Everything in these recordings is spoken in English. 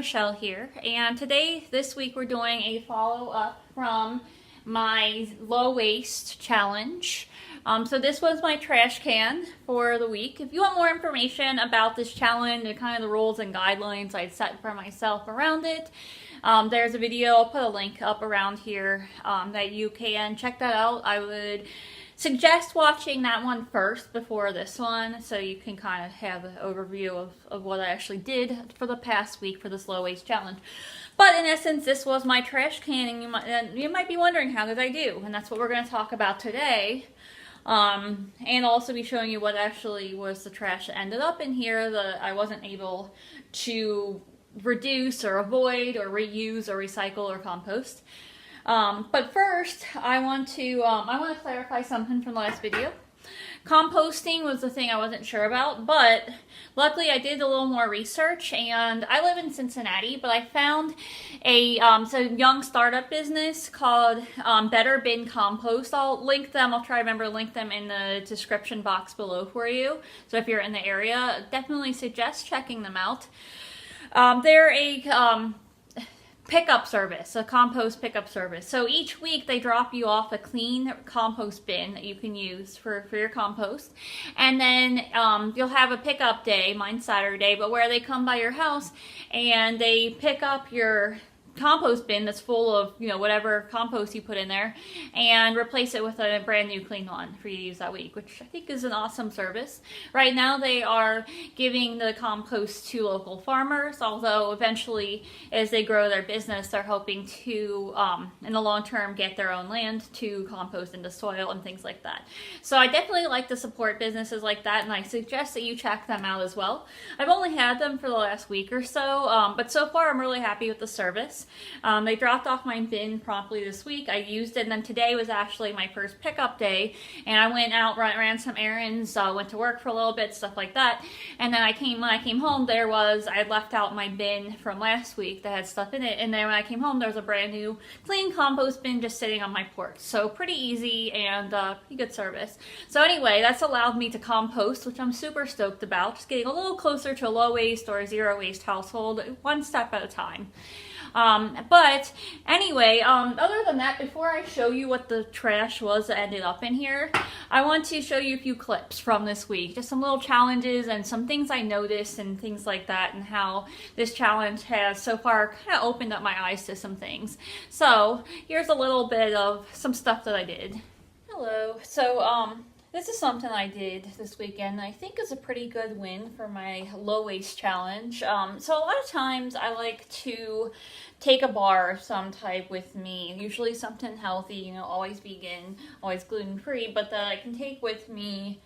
Michelle here, and this week we're doing a follow-up from my low waste challenge. So this was my trash can for the week. If you want more information about this challenge and kind of the rules and guidelines I'd set for myself around it, there's a video. I'll put a link up around here that you can check that out. I would suggest watching that one first before this one, so you can kind of have an overview of what I actually did for the past week for this low waste challenge. But in essence, this was my trash can, and you might be wondering, how did I do? And that's what we're going to talk about today. And also be showing you what actually was the trash that ended up in here that I wasn't able to reduce or avoid or reuse or recycle or compost. But first, I want to clarify something from the last video. Composting was the thing I wasn't sure about, but luckily I did a little more research, and I live in Cincinnati, but I found a young startup business called Better Bin Compost. I'll link them. I'll try to remember to link them in the description box below for you. So if you're in the area, definitely suggest checking them out. They're a pickup service, a compost pickup service. So each week they drop you off a clean compost bin that you can use for your compost. And then you'll have a pickup day, mine's Saturday, but where they come by your house and they pick up your compost bin that's full of, whatever compost you put in there, and replace it with a brand new clean one for you to use that week, which I think is an awesome service. Right now they are giving the compost to local farmers, although eventually as they grow their business they're hoping to in the long term get their own land to compost into soil and things like that. So I definitely like to support businesses like that, and I suggest that you check them out as well. I've only had them for the last week or so, but so far I'm really happy with the service. They dropped off my bin promptly this week. I used it, and then today was actually my first pickup day, and I went out, ran some errands, went to work for a little bit, stuff like that. And then when I came home, I had left out my bin from last week that had stuff in it, and then when I came home there was a brand new clean compost bin just sitting on my porch. So pretty easy and pretty good service. So anyway, that's allowed me to compost, which I'm super stoked about, just getting a little closer to a low waste or a zero waste household, one step at a time. But anyway, other than that, before I show you what the trash was that ended up in here, I want to show you a few clips from this week. Just some little challenges and some things I noticed and things like that, and how this challenge has so far kind of opened up my eyes to some things. So here's a little bit of some stuff that I did. Hello. So, this is something I did this weekend I think is a pretty good win for my low waste challenge. So a lot of times I like to take a bar of some type with me, usually something healthy, always vegan, always gluten-free, but that I can take with me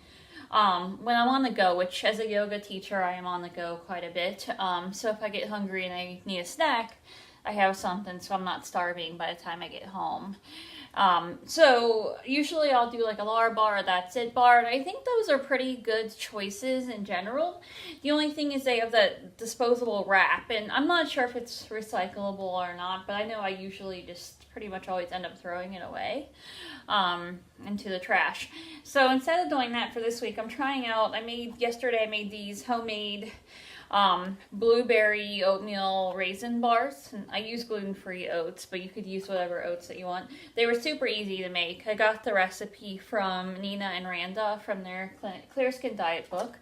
when I'm on the go, which as a yoga teacher I am on the go quite a bit. So if I get hungry and I need a snack, I have something so I'm not starving by the time I get home. So usually I'll do like a lower bar or that's it bar, and I think those are pretty good choices in general. The only thing is they have that disposable wrap, and I'm not sure if it's recyclable or not, but I know I usually just pretty much always end up throwing it away into the trash. So instead of doing that for this week, I'm trying out, yesterday I made these homemade blueberry oatmeal raisin bars. I use gluten-free oats, but you could use whatever oats that you want. They were super easy to make. I got the recipe from Nina and Randa from their Clear Skin Diet book.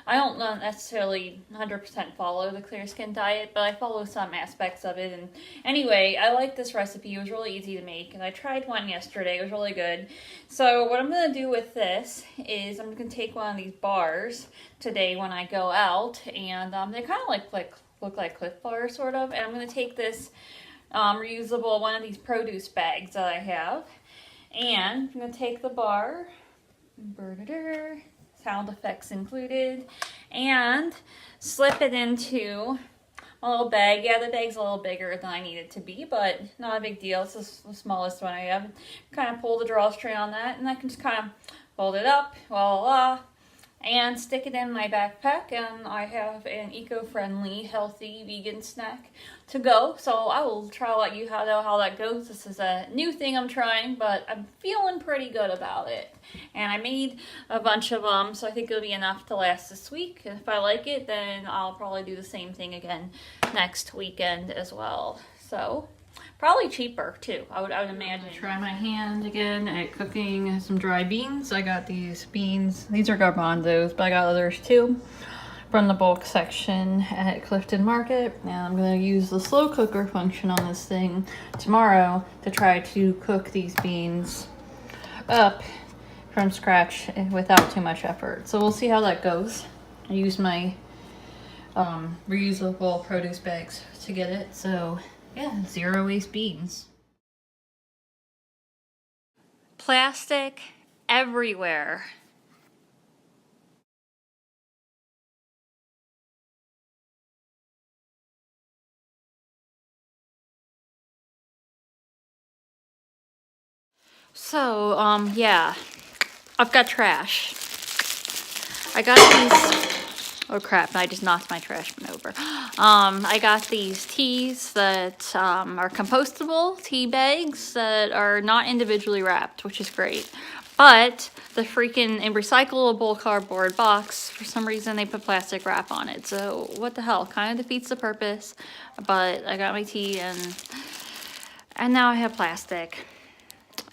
I don't necessarily 100% follow the Clear Skin Diet, but I follow some aspects of it. And anyway, I like this recipe. It was really easy to make, and I tried one yesterday. It was really good. So what I'm going to do with this is I'm going to take one of these bars today when I go out, and they kind of look like Cliff Bars, sort of. And I'm going to take this reusable one of these produce bags that I have, and I'm going to take the bar, sound effects included, and slip it into a little bag. Yeah, the bag's a little bigger than I need it to be, but not a big deal. It's the smallest one I have. Kind of pull the drawstring on that, and I can just kind of fold it up, voila, and stick it in my backpack, and I have an eco-friendly, healthy, vegan snack to go. So I will try to let you know how that goes. This is a new thing I'm trying, but I'm feeling pretty good about it. And I made a bunch of them, so I think it'll be enough to last this week. And if I like it, then I'll probably do the same thing again next weekend as well. So probably cheaper too, I would imagine. Try my hand again at cooking some dry beans. I got these beans. These are garbanzos, but I got others too from the bulk section at Clifton Market. And I'm gonna use the slow cooker function on this thing tomorrow to try to cook these beans up from scratch without too much effort. So we'll see how that goes. I use my reusable produce bags to get it. So yeah, zero waste beans. Plastic everywhere. So, yeah, I've got trash. I got these. Oh crap, I just knocked my trash bin over. I got these teas that are compostable tea bags that are not individually wrapped, which is great. But the freaking recyclable cardboard box, for some reason they put plastic wrap on it. So what the hell, kind of defeats the purpose. But I got my tea and now I have plastic.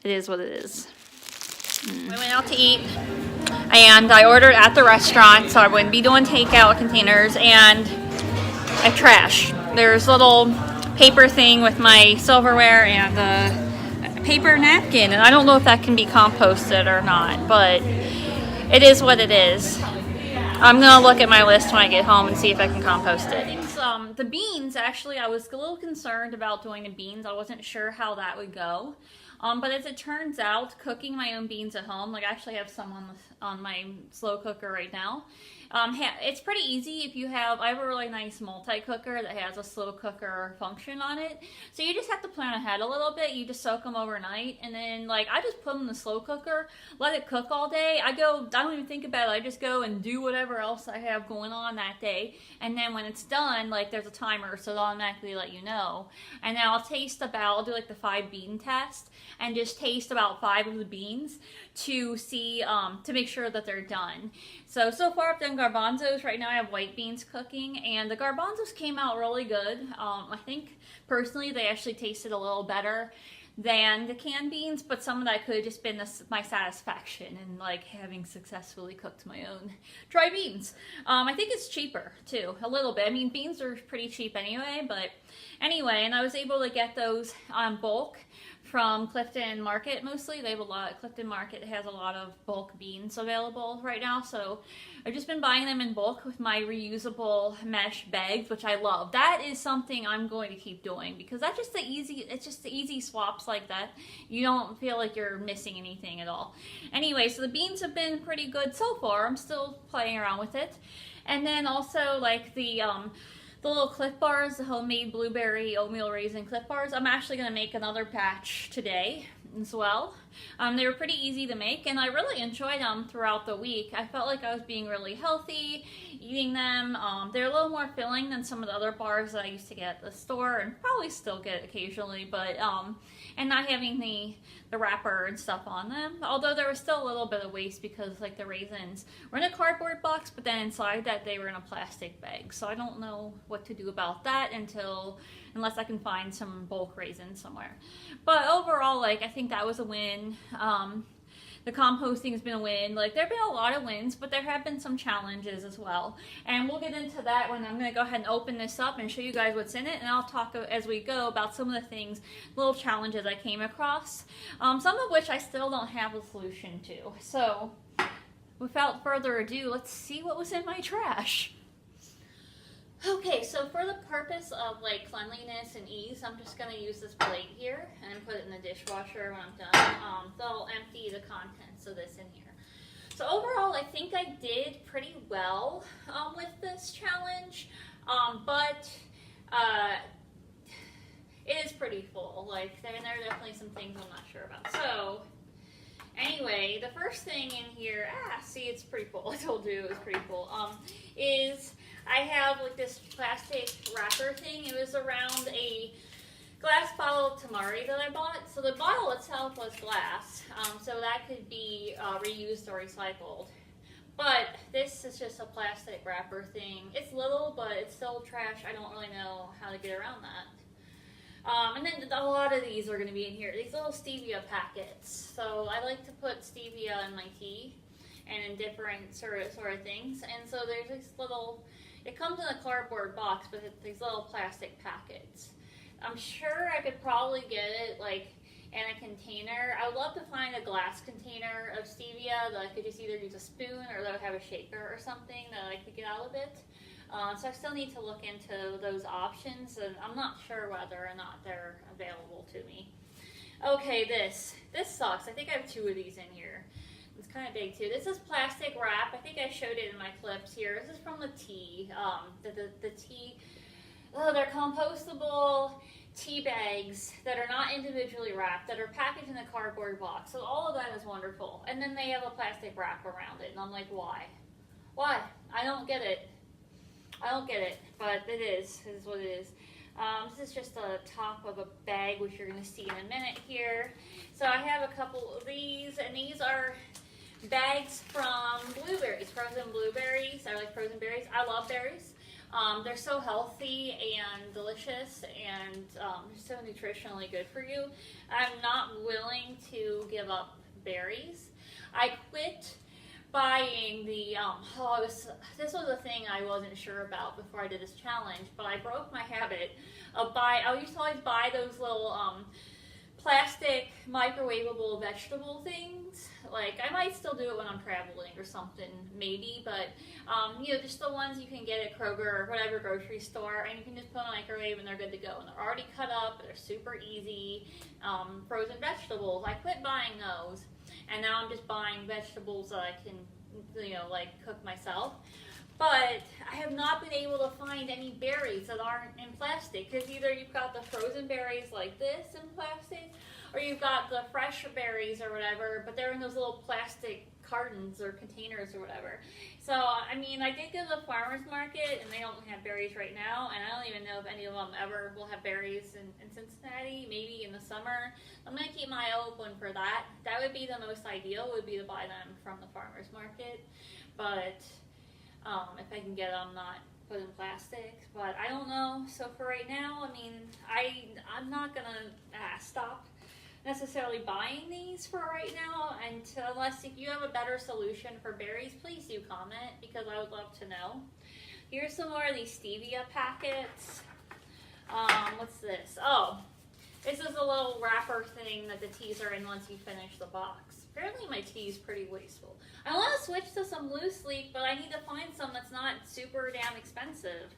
It is what it is. We went out to eat. And I ordered at the restaurant, so I wouldn't be doing takeout containers, and I trash. There's a little paper thing with my silverware and a paper napkin, and I don't know if that can be composted or not, but it is what it is. I'm gonna look at my list when I get home and see if I can compost it. The beans, actually, I was a little concerned about doing the beans. I wasn't sure how that would go. But as it turns out, cooking my own beans at home, like I actually have some on my slow cooker right now. It's pretty easy if you have, I have a really nice multi-cooker that has a slow cooker function on it. So you just have to plan ahead a little bit. You just soak them overnight, and then like I just put them in the slow cooker, let it cook all day. I don't even think about it. I just go and do whatever else I have going on that day. And then when it's done, like there's a timer, so it'll automatically let you know. And then I'll do like the 5 bean test and just taste about 5 of the beans to see, to make sure that they're done. So far I've done garbanzos. Right now I have white beans cooking, and the garbanzos came out really good. I think personally they actually tasted a little better than the canned beans, but some of that could have just been my satisfaction in like having successfully cooked my own dry beans. I think it's cheaper too, a little bit. I mean, beans are pretty cheap anyway, but anyway, and I was able to get those on bulk from Clifton Market mostly. They have Clifton Market has a lot of bulk beans available right now, so I've just been buying them in bulk with my reusable mesh bags, which I love. That is something I'm going to keep doing because that's just it's just the easy swaps like that. You don't feel like you're missing anything at all. Anyway, so the beans have been pretty good so far. I'm still playing around with it. And then also like the little Clif Bars, the homemade blueberry oatmeal raisin Clif Bars. I'm actually going to make another batch today as well. They were pretty easy to make, and I really enjoyed them throughout the week. I felt like I was being really healthy eating them. They're a little more filling than some of the other bars that I used to get at the store and probably still get occasionally, but and not having the wrapper and stuff on them. Although there was still a little bit of waste because like the raisins were in a cardboard box, but then inside that they were in a plastic bag. So I don't know what to do about that unless I can find some bulk raisins somewhere. But overall, like I think that was a win. The composting has been a win. Like there have been a lot of wins, but there have been some challenges as well. And we'll get into that when I'm going to go ahead and open this up and show you guys what's in it. And I'll talk as we go about some of the things, little challenges I came across. Some of which I still don't have a solution to. So without further ado, let's see what was in my trash. Okay, so for the purpose of like cleanliness and ease, I'm just going to use this plate here and put it in the dishwasher when I'm done. So I'll empty the contents of this in here. So overall, I think I did pretty well with this challenge, but it is pretty full. Like there are definitely some things I'm not sure about. So Anyway, the first thing in here, see, it's pretty full. I told you it was pretty full. Is I have like this plastic wrapper thing. It was around a glass bottle of tamari that I bought. So the bottle itself was glass, so that could be reused or recycled. But this is just a plastic wrapper thing. It's little, but it's still trash. I don't really know how to get around that. And then a lot of these are going to be in here. These little Stevia packets. So I like to put Stevia in my tea and in different sort of things. And so there's this little, it comes in a cardboard box, but it's these little plastic packets. I'm sure I could probably get it like in a container. I would love to find a glass container of Stevia that I could just either use a spoon or that would have a shaker or something that I could get out of it. So I still need to look into those options, and I'm not sure whether or not they're available to me. Okay, this sucks. I think I have 2 of these in here. It's kind of big too. This is plastic wrap. I think I showed it in my clips here. This is from the tea. The tea. Oh, they're compostable tea bags that are not individually wrapped, that are packaged in a cardboard box. So all of that is wonderful. And then they have a plastic wrap around it, and I'm like, why? Why? I don't get it. I don't get it, but it is what it is. This is just the top of a bag, which you're going to see in a minute here. So I have a couple of these, and these are bags from blueberries, frozen blueberries. I like frozen berries. I love berries. They're so healthy and delicious, and so nutritionally good for you. I'm not willing to give up berries. I quit buying the, this was a thing I wasn't sure about before I did this challenge, but I broke my habit of I used to always buy those little plastic microwavable vegetable things. Like, I might still do it when I'm traveling or something, maybe, but you know, just the ones you can get at Kroger or whatever grocery store, and you can just put in a microwave and they're good to go, and they're already cut up, they're super easy. Frozen vegetables, I quit buying those. And now I'm just buying vegetables that I can, you know, like cook myself. But I have not been able to find any berries that aren't in plastic, because either you've got the frozen berries like this in plastic, or you've got the fresh berries or whatever, but they're in those little plastic cartons or containers or whatever. So, I mean, I did go to the farmer's market, and they don't have berries right now, and I don't even know if any of them ever will have berries in Cincinnati, maybe in the summer. I'm going to keep my eye open for that. That would be the most ideal, would be to buy them from the farmer's market. But if I can get them not put in plastic, but I don't know. So for right now, I mean, I'm not going to stop necessarily buying these for right now, unless if you have a better solution for berries, please do comment, because I would love to know. Here's some more of these Stevia packets. What's this? Oh, this is a little wrapper thing that the teas are in once you finish the box. Apparently my tea is pretty wasteful. I want to switch to some loose leaf, but I need to find some that's not super damn expensive.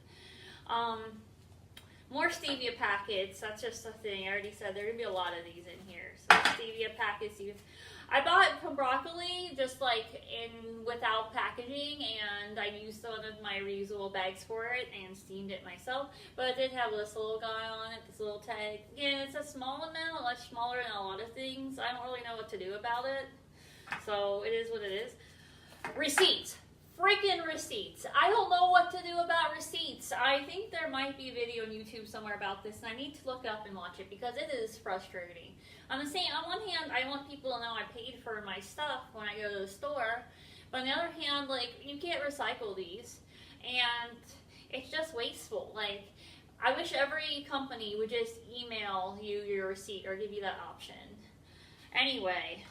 More Stevia packets, that's just a thing. I already said there are going to be a lot of these in here. So Stevia packets, I bought some broccoli just like without packaging, and I used one of my reusable bags for it and steamed it myself. But it did have this little guy on it, this little tag. Again, it's a small amount, much smaller than a lot of things. I don't really know what to do about it. So it is what it is. Receipts. Freaking receipts. I don't know what to do about receipts. I think there might be a video on YouTube somewhere about this, and I need to look up and watch it, because it is frustrating. On one hand, I want people to know I paid for my stuff when I go to the store, but on the other hand, like, you can't recycle these, and it's just wasteful. Like, I wish every company would just email you your receipt or give you that option. Anyway,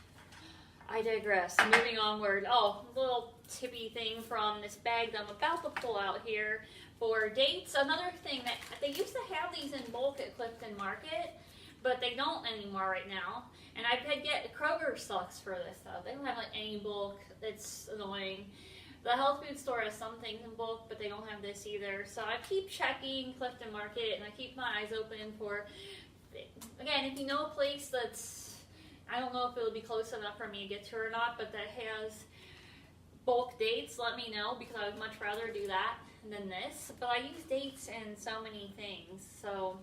I digress. Moving onward. Oh, a little tippy thing from this bag that I'm about to pull out here for dates. Another thing that they used to have these in bulk at Clifton Market, but they don't anymore right now. And I could get Kroger sucks for this stuff. They don't have like any bulk. It's annoying. The health food store has some things in bulk, but they don't have this either. So I keep checking Clifton Market, and I keep my eyes open for, again, if you know a place that's, I don't know if it'll be close enough for me to get to or not, but that has bulk dates, let me know, because I would much rather do that than this. But I use dates in so many things. So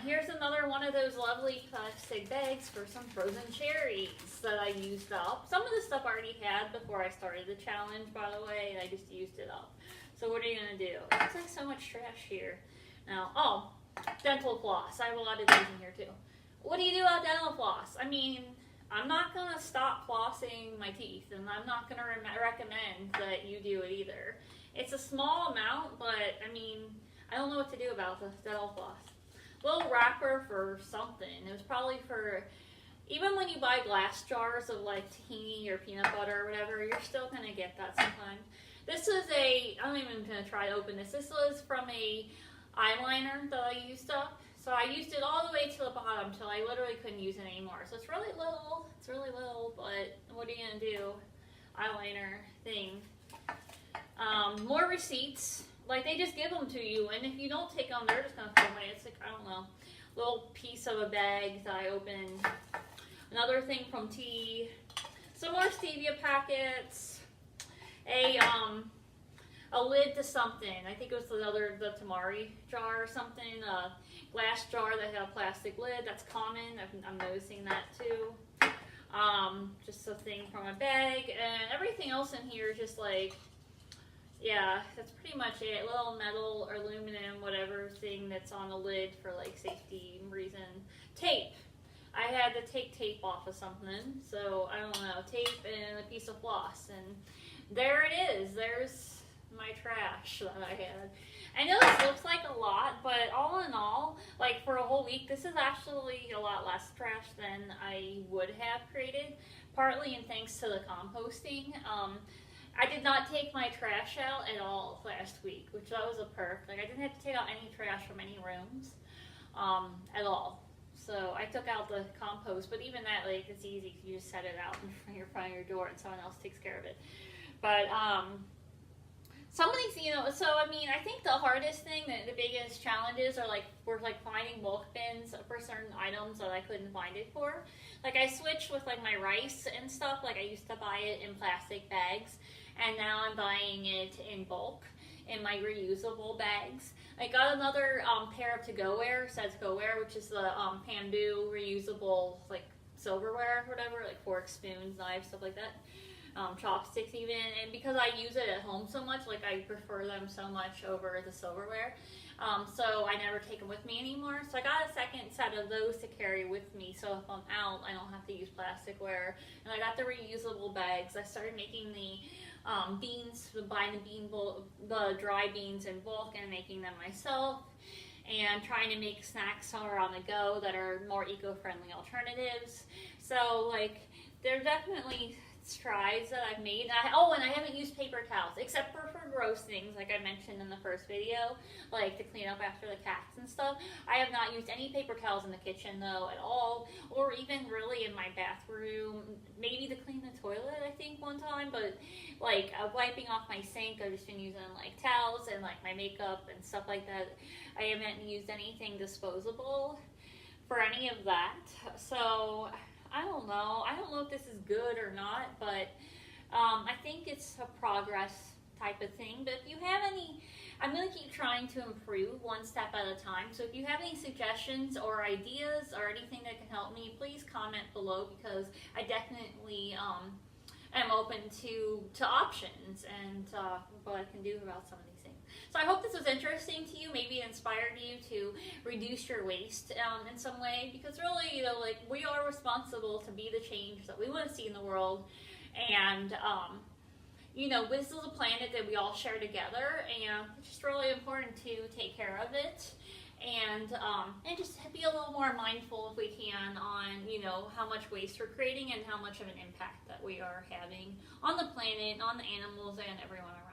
Here's another one of those lovely plastic bags for some frozen cherries that I used up. Some of the stuff I already had before I started the challenge, by the way, and I just used it up. So what are you gonna do? There's like so much trash here. Now, oh, dental floss. I have a lot of these in here too. What do you do about dental floss? I mean, I'm not gonna stop flossing my teeth, and I'm not gonna recommend that you do it either. It's a small amount, but I mean, I don't know what to do about the dental floss. Little wrapper for something. It was probably for, even when you buy glass jars of like tahini or peanut butter or whatever, you're still gonna get that sometimes. This is I'm even gonna try to open this. This was from a eyeliner that I used up. So I used it all the way to the bottom till I literally couldn't use it anymore. So it's really little, but what are you gonna do? Eyeliner thing. More receipts. Like, they just give them to you, and if you don't take them, they're just gonna throw away. It's like, I don't know, little piece of a bag that I opened. Another thing from tea. Some more Stevia Packets. A lid to something. I think it was the tamari jar or something. A glass jar that had a plastic lid. That's common. I'm noticing that too. Just a thing from a bag, and everything else in here is just like, yeah, that's pretty much it. A little metal or aluminum, whatever thing that's on the lid for like safety reason. Tape. I had to take tape off of something, so I don't know. Tape and a piece of floss, and there it is. There's my trash that I had. I know this looks like a lot, but all in all, like for a whole week, this is actually a lot less trash than I would have created, partly in thanks to the composting. I did not take my trash out at all last week, which that was a perk. Like, I didn't have to take out any trash from any rooms at all. So I took out the compost, but even that, like, it's easy. You just set it out in front of your door and someone else takes care of it. But some of these, so I mean, I think the hardest thing, the biggest challenges are were finding bulk bins for certain items that I couldn't find it for. Like, I switched with like my rice and stuff. Like, I used to buy it in plastic bags, and now I'm buying it in bulk in my reusable bags. I got another pair of to-go-ware, says go-ware, which is the bamboo reusable like silverware, whatever, like forks, spoons, knives, stuff like that. Chopsticks even, and because I use it at home so much, like I prefer them so much over the silverware, so I never take them with me anymore. So I got a second set of those to carry with me, so if I'm out, I don't have to use plasticware. And I got the reusable bags. I started making the beans, buying the dry beans in bulk and making them myself, and trying to make snacks that are on the go that are more eco-friendly alternatives. So like, they're definitely strides that I've made. And I haven't used paper towels, except for gross things, like I mentioned in the first video, like to clean up after the cats and stuff. I have not used any paper towels in the kitchen, though, at all, or even really in my bathroom. Maybe to clean the toilet, I think, one time, but like wiping off my sink, I've just been using like towels and like my makeup and stuff like that. I haven't used anything disposable for any of that. So I don't know. I don't know if this is good or not, but I think it's a progress type of thing. But if you have any, I'm going to keep trying to improve one step at a time. So if you have any suggestions or ideas or anything that can help me, please comment below, because I definitely am open to options and what I can do about some of these things. So I hope this was interesting to you. Maybe it inspired you to reduce your waste in some way, because really, like, we are responsible to be the change that we want to see in the world. And this is a planet that we all share together, and it's just really important to take care of it, and just be a little more mindful if we can on how much waste we're creating and how much of an impact that we are having on the planet, on the animals, and everyone around.